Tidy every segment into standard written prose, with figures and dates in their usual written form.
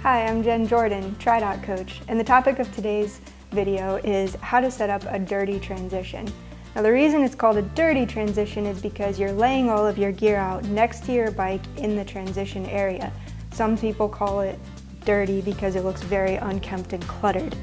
Hi, I'm Jen Jordan, Tri coach, and the topic of today's video is how to set up a dirty transition. Now the reason it's called a dirty transition is because you're laying all of your gear out next to your bike in the transition area. Some people call it dirty because it looks very unkempt and cluttered.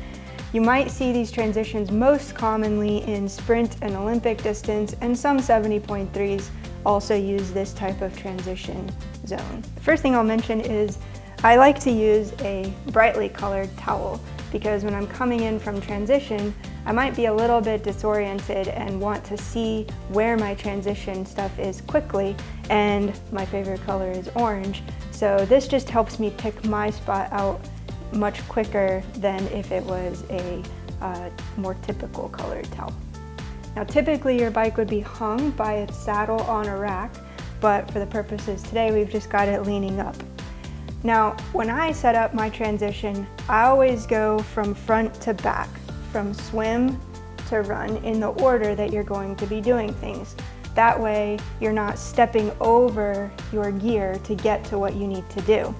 You might see these transitions most commonly in sprint and Olympic distance, and some 70.3s also use this type of transition zone. The first thing I'll mention is I like to use a brightly colored towel because when I'm coming in from transition, I might be a little bit disoriented and want to see where my transition stuff is quickly, and my favorite color is orange. So this just helps me pick my spot out much quicker than if it was a more typical colored towel. Now typically your bike would be hung by its saddle on a rack, but for the purposes today we've just got it leaning up. Now, when I set up my transition, I always go from front to back, from swim to run in the order that you're going to be doing things. That way, you're not stepping over your gear to get to what you need to do.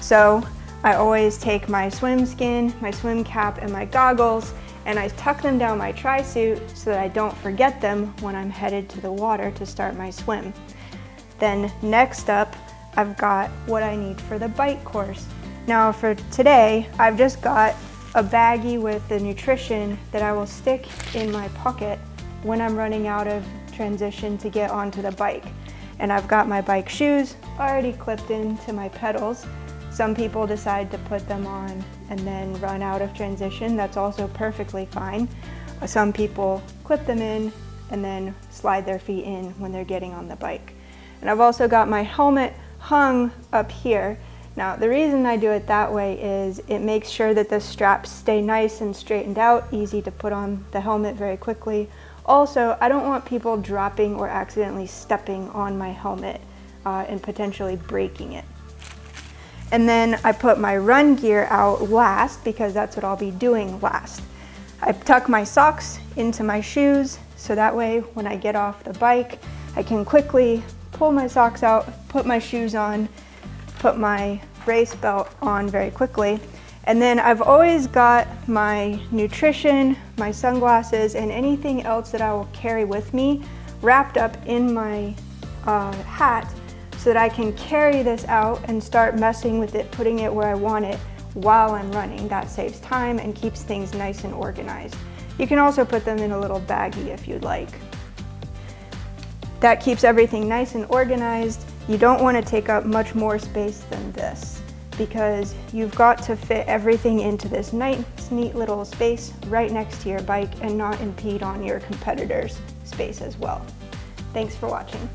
So, I always take my swim skin, my swim cap, and my goggles, and I tuck them down my tri-suit so that I don't forget them when I'm headed to the water to start my swim. Then next up, I've got what I need for the bike course. Now for today, I've just got a baggie with the nutrition that I will stick in my pocket when I'm running out of transition to get onto the bike. And I've got my bike shoes already clipped into my pedals. Some people decide to put them on and then run out of transition. That's also perfectly fine. Some people clip them in and then slide their feet in when they're getting on the bike. And I've also got my helmet hung up here. Now the reason I do it that way is it makes sure that the straps stay nice and straightened out, easy to put on the helmet very quickly. Also, I don't want people dropping or accidentally stepping on my helmet and potentially breaking it. And then I put my run gear out last because that's what I'll be doing last. I tuck my socks into my shoes so that way when I get off the bike I can quickly pull my socks out, put my shoes on, put my brace belt on very quickly. And then I've always got my nutrition, my sunglasses, and anything else that I will carry with me wrapped up in my hat so that I can carry this out and start messing with it, putting it where I want it while I'm running. That saves time and keeps things nice and organized. You can also put them in a little baggie if you'd like. That keeps everything nice and organized. You don't want to take up much more space than this because you've got to fit everything into this nice, neat little space right next to your bike and not impede on your competitor's space as well. Thanks for watching.